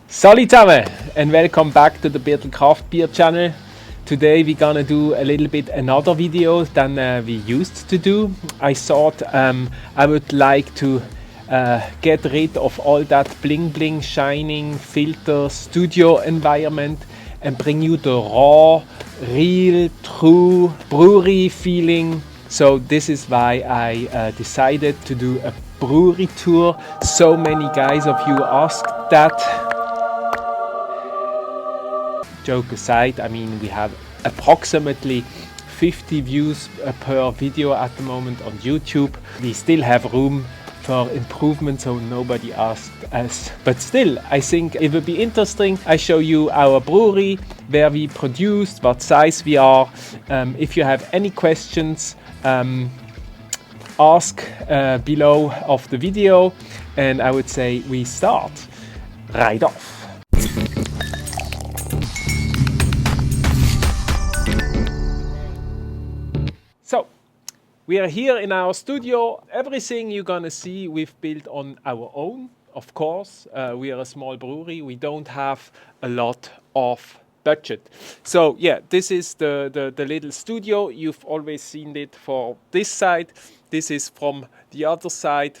Salut zusammen and welcome back to the Craftbeer channel. Today we're gonna do a little bit another video than we used to do. I thought I would like to get rid of all that bling bling shining filter studio environment and bring you the raw, real, true brewery feeling. So this is why I decided to do a brewery tour. So many guys of you asked that. Joke aside, I mean, we have approximately 50 views per video at the moment on YouTube. We still have room for improvement, so nobody asked us. But still, I think it will be interesting. I show you our brewery, where we produce, what size we are. If you have any questions, ask below of the video, and I would say we start right off. So, we are here in our studio. Everything you're gonna see we've built on our own, of course. We are a small brewery. We don't have a lot of budget. So yeah, this is the little studio. You've always seen it for this side. This is from the other side.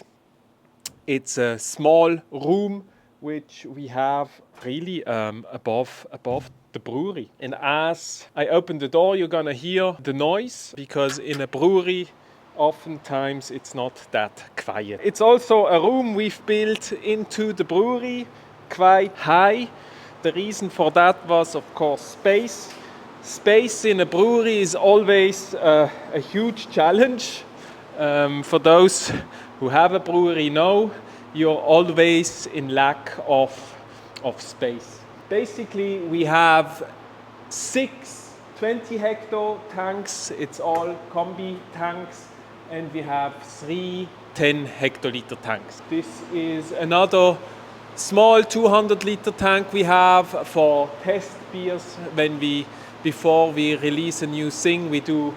It's a small room which we have really above the brewery. And as I open the door, you're gonna hear the noise, because in a brewery oftentimes it's not that quiet. It's also a room we've built into the brewery, quite high. The reason for that was, of course, space. Space in a brewery is always a huge challenge. For those who have a brewery know, you're always in lack of space. Basically, we have 6 20-hectare tanks. It's all combi tanks, and we have 3 10-hectoliter tanks. This is another small 200-liter tank we have for test beers. Before we release a new thing, we do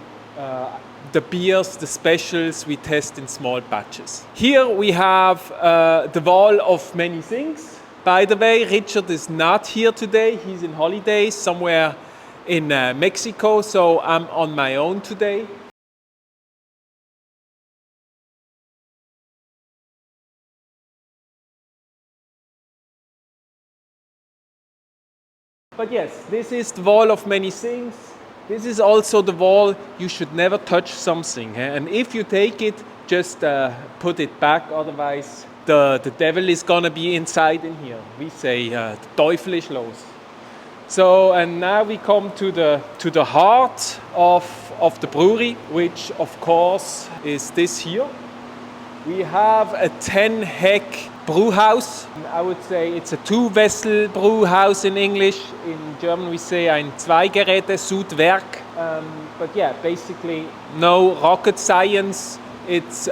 the beers, the specials, we test in small batches. Here we have the wall of many things. By the way, Richard is not here today. He's in holidays somewhere in Mexico, so I'm on my own today. But yes, this is the wall of many things. This is also the wall you should never touch something. And if you take it, just put it back, otherwise the devil is gonna be inside in here. We say the Teufel ist los. So, and now we come to the heart of the brewery, which of course is this here. We have a 10-heck brew house. I would say it's a 2-vessel brew house in English. In German we say ein Zwei-Geräte-Sudwerk. But yeah, basically no rocket science. It's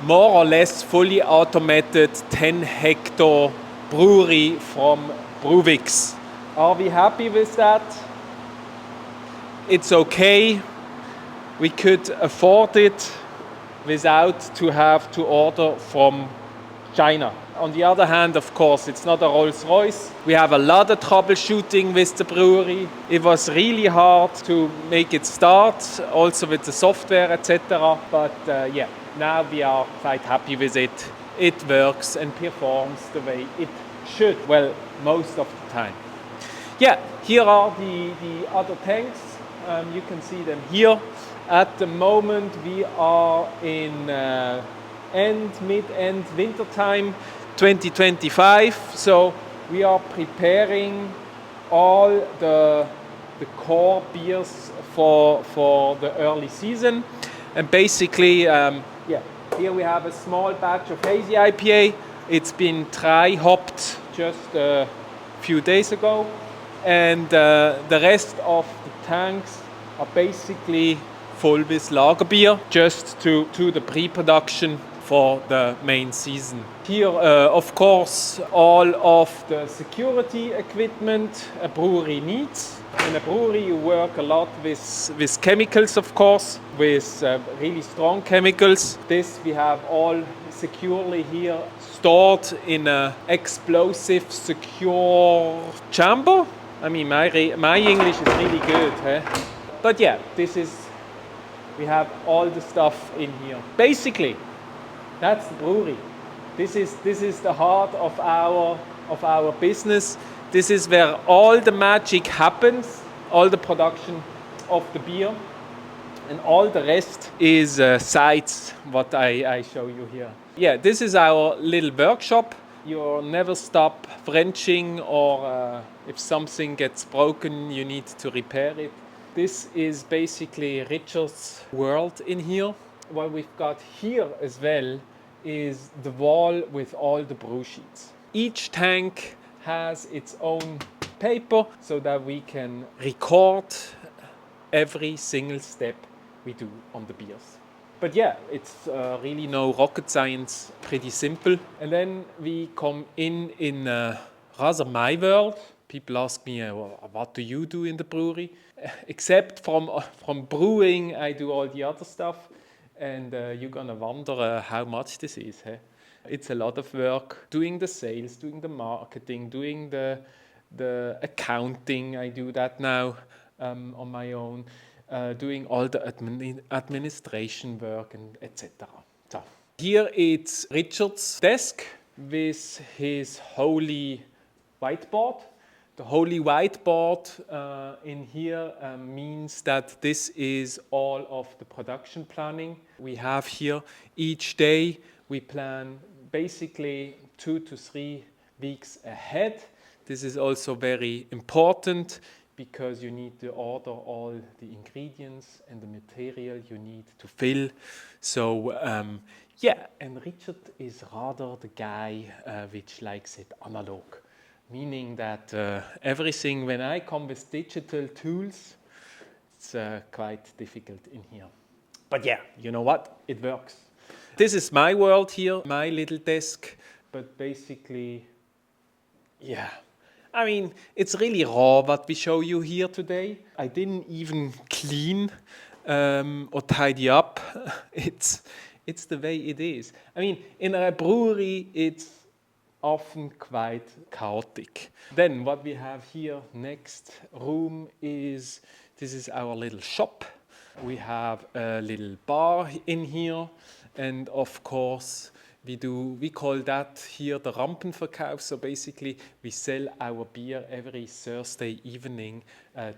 more or less fully automated 10-hectare brewery from Brewix. Are we happy with that? It's okay. We could afford it without to have to order from China. On the other hand, of course, it's not a Rolls-Royce. We have a lot of troubleshooting with the brewery. It was really hard to make it start, also with the software, etc. But yeah, now we are quite happy with it. It works and performs the way it should, well, most of the time. Yeah, here are the other tanks. You can see them here. At the moment we are in mid-end winter time 2025, so we are preparing all the core beers for the early season. And basically, yeah, here we have a small batch of hazy IPA. It's been dry hopped just a few days ago, and the rest of the tanks are basically full with lager beer, just to the pre-production for the main season. Here, of course, all of the security equipment a brewery needs. In a brewery, you work a lot with chemicals, of course, with really strong chemicals. This we have all securely here stored in an explosive secure chamber. I mean, my English is really good, eh? But yeah, we have all the stuff in here. Basically, that's the brewery. This is the heart of our business. This is where all the magic happens, all the production of the beer, and all the rest is sides, what I show you here. Yeah, this is our little workshop. You never stop Frenching, or if something gets broken, you need to repair it. This is basically Richard's world in here. What we've got here as well is the wall with all the brew sheets. Each tank has its own paper so that we can record every single step we do on the beers. But yeah, it's really no rocket science, pretty simple. And then we come in rather my world. People ask me, what do you do in the brewery? Except from brewing, I do all the other stuff. And you're gonna wonder how much this is. Hey? It's a lot of work, doing the sales, doing the marketing, doing the accounting. I do that now on my own. Doing all the administration work and etc. So here it's Richard's desk with his holy whiteboard. The holy whiteboard in here means that this is all of the production planning we have here. Each day we plan basically 2 to 3 weeks ahead. This is also very important, because you need to order all the ingredients and the material you need to fill. So yeah, and Richard is rather the guy which likes it analog, meaning that everything, when I come with digital tools, it's quite difficult in here. But yeah, you know what? It works. This is my world here, my little desk, but basically, yeah. I mean, it's really raw what we show you here today. I didn't even clean or tidy up. It's the way it is. I mean, in a brewery, it's often quite chaotic. Then what we have here next room is, this is our little shop. We have a little bar in here, and of course, we call that here the Rampenverkauf. So basically, we sell our beer every Thursday evening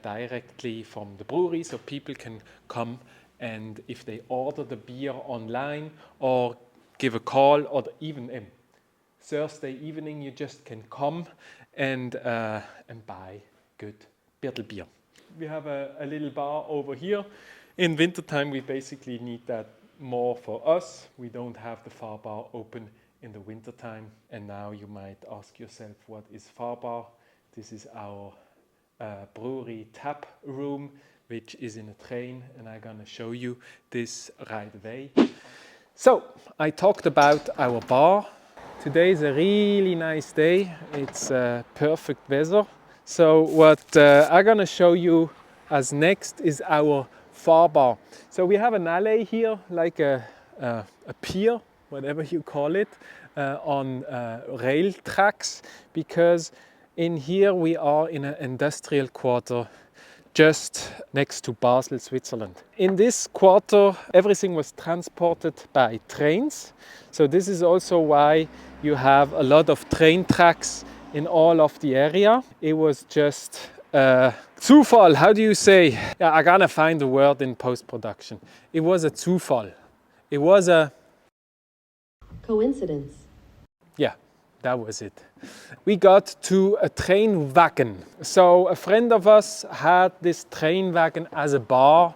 directly from the brewery. So people can come, and if they order the beer online or give a call, or even Thursday evening, you just can come and buy good Birtelbier. We have a little bar over here. In wintertime, we basically need that more for us. We don't have the Fahrbar open in the wintertime. And now you might ask yourself, what is Fahrbar? This is our brewery tap room, which is in a train, and I'm gonna show you this right away. So I talked about our bar. Today is a really nice day. It's perfect weather. So what I'm gonna show you as next is our Fahrbar. So we have an alley here, like a pier, whatever you call it, on rail tracks, because in here we are in an industrial quarter just next to Basel, Switzerland. In this quarter, everything was transported by trains. So this is also why you have a lot of train tracks in all of the area. It was just Zufall, how do you say? Yeah, I'm gonna find the word in post-production. It was a Zufall. It was a coincidence. Yeah, that was it. We got to a train wagon. So a friend of us had this train wagon as a bar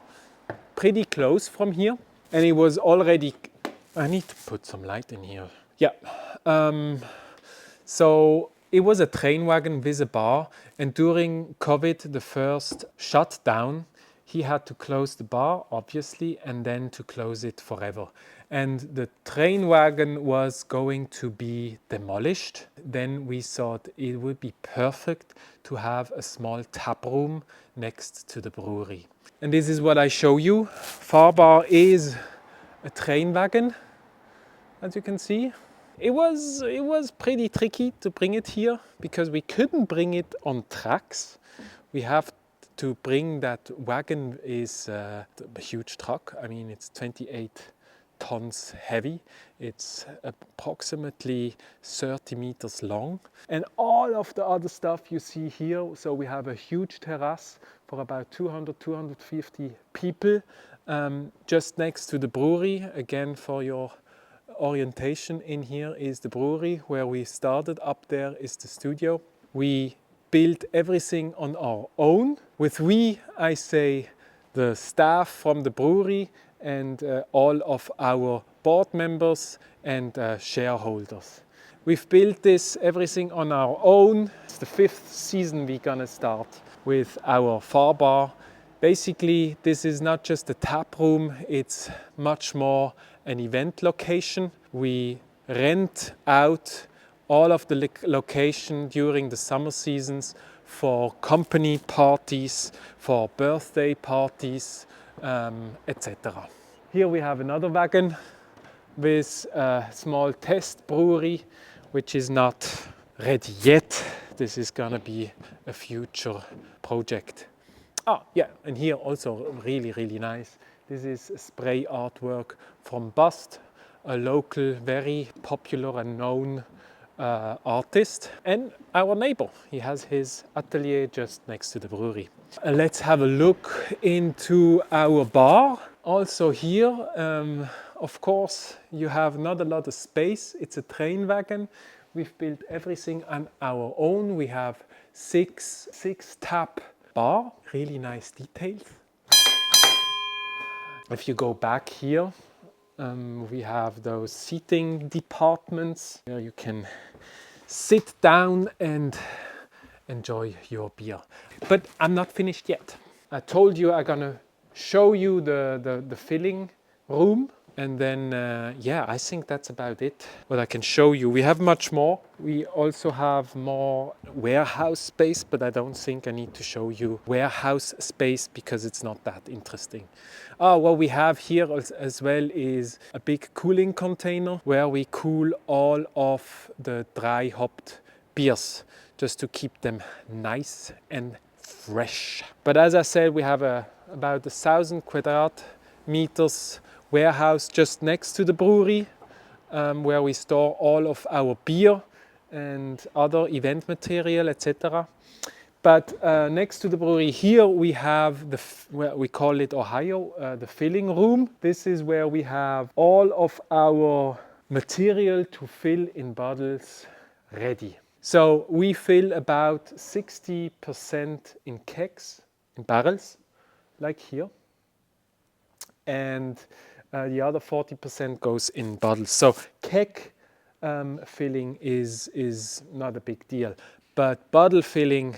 pretty close from here. And it was already, I need to put some light in here. Yeah. So it was a train wagon with a bar, and during COVID, the first shutdown, he had to close the bar, obviously, and then to close it forever. and the train wagon was going to be demolished. Then we thought it would be perfect to have a small tap room next to the brewery. And this is what I show you. Fahrbar is a train wagon, as you can see. It was pretty tricky to bring it here because we couldn't bring it on tracks. We have to bring that wagon is a huge truck. I mean, it's 28 tons heavy. It's approximately 30 meters long. And all of the other stuff you see here, so we have a huge terrace for about 200, 250 people just next to the brewery. Again, for your orientation, in here is the brewery where we started. Up there is the studio. We built everything on our own. With we, I say the staff from the brewery and all of our board members and shareholders. We've built this everything on our own. It's the 5th season we're gonna start with our Fahrbar. Basically, this is not just a tap room, it's much more an event location. We rent out all of the location during the summer seasons for company parties, for birthday parties, etc. Here we have another wagon with a small test brewery, which is not ready yet. This is gonna be a future project. Ah, yeah, and here also really, really nice. This is a spray artwork from Bust, a local, very popular and known artist, and our neighbor. He has his atelier just next to the brewery. Let's have a look into our bar. Also here, of course, you have not a lot of space. It's a train wagon. We've built everything on our own. We have six tap bar, really nice details. If you go back here, we have those seating departments where you can sit down and enjoy your beer. But I'm not finished yet. I told you I'm gonna show you the filling room, and then yeah, I think that's about it what I can show you. We have much more. We also have more warehouse space, but I don't think I need to show you warehouse space because it's not that interesting. What we have here as well is a big cooling container where we cool all of the dry hopped beers just to keep them nice and fresh. But as I said, we have about 1,000 quadrat meters warehouse just next to the brewery where we store all of our beer and other event material, etc. But next to the brewery here we have we call it Ohio, the filling room. This is where we have all of our material to fill in bottles ready. So we fill about 60% in kegs, in barrels, like here. And the other 40% goes in bottles. So keg filling is not a big deal. But bottle filling,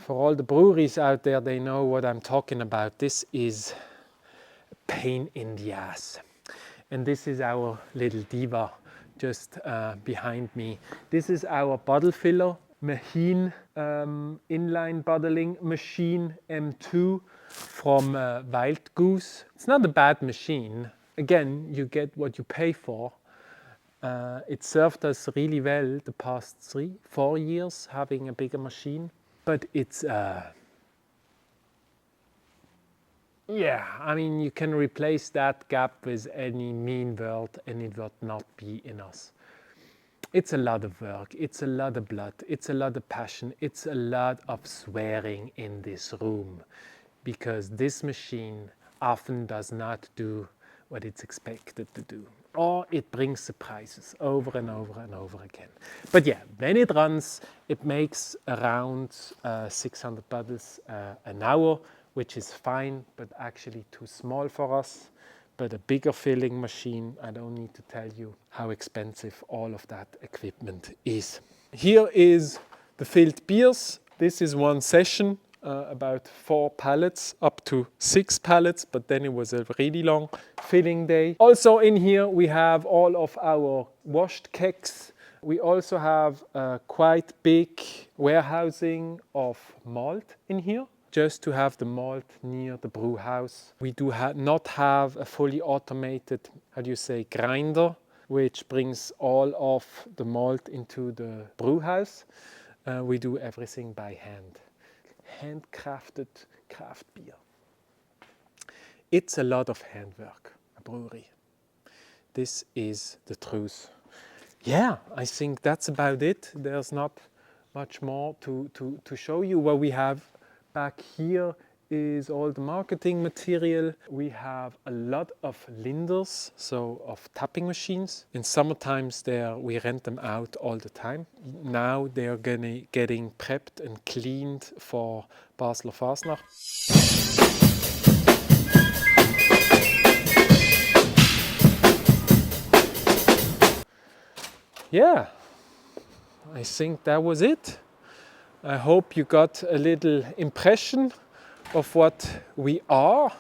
for all the breweries out there, they know what I'm talking about. This is a pain in the ass. And this is our little diva just behind me. This is our bottle filler, Maheen inline bottling machine M2 from Wild Goose. It's not a bad machine. Again, you get what you pay for. It served us really well the past 3-4 years having a bigger machine. But it's, yeah, I mean, you can replace that gap with any mean word and it would not be in us. It's a lot of work, it's a lot of blood, it's a lot of passion, it's a lot of swearing in this room because this machine often does not do what it's expected to do. Or it brings surprises over and over and over again. But yeah, when it runs, it makes around 600 bottles an hour, which is fine, but actually too small for us. But a bigger filling machine, I don't need to tell you how expensive all of that equipment is. Here is the filled beers. This is one session about 4 pallets, up to 6 pallets, but then it was a really long filling day. Also in here we have all of our washed kegs. We also have a quite big warehousing of malt in here, just to have the malt near the brew house. We do not have a fully automated, grinder, which brings all of the malt into the brew house. We do everything by hand. Handcrafted craft beer. It's a lot of handwork, a brewery. This is the truth. Yeah, I think that's about it. There's not much more to show you. What we have back here is all the marketing material. We have a lot of linders, so of tapping machines. In summer times we rent them out all the time. Now they are getting prepped and cleaned for Basler Fasnacht. Yeah, I think that was it. I hope you got a little impression of what we are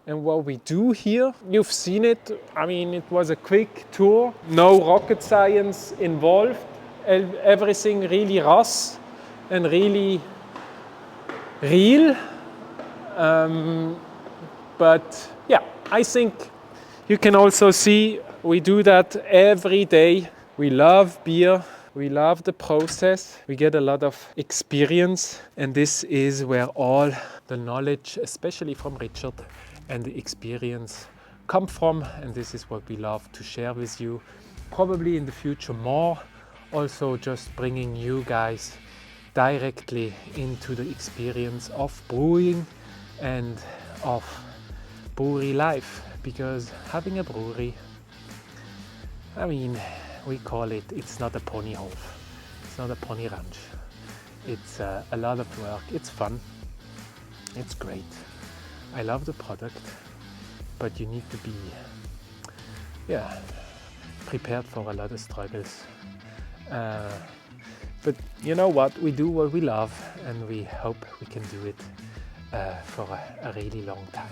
and what we do here. You've seen it. I mean, it was a quick tour. No rocket science involved. Everything really raw and really real. But yeah, I think you can also see we do that every day. We love beer. We love the process. We get a lot of experience, and this is where all the knowledge, especially from Richard, and the experience come from, and this is what we love to share with you. Probably in the future more, also just bringing you guys directly into the experience of brewing and of brewery life, because having a brewery, I mean, we call it, it's not a ponyhof, it's not a pony ranch. It's a lot of work, it's fun, it's great. I love the product, but you need to be prepared for a lot of struggles. But you know what, we do what we love, and we hope we can do it for a really long time.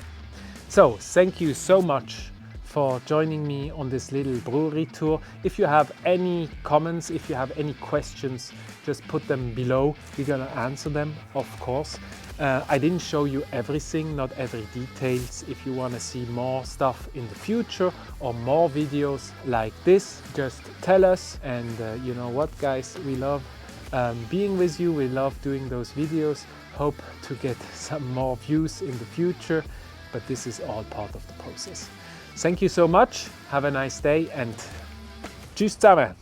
So thank you so much for joining me on this little brewery tour. If you have any comments, if you have any questions, just put them below. We're gonna answer them, of course. I didn't show you everything, not every details. If you wanna see more stuff in the future or more videos like this, just tell us. And you know what, guys, we love being with you. We love doing those videos. Hope to get some more views in the future, but this is all part of the process. Thank you so much. Have a nice day and tschüss zusammen.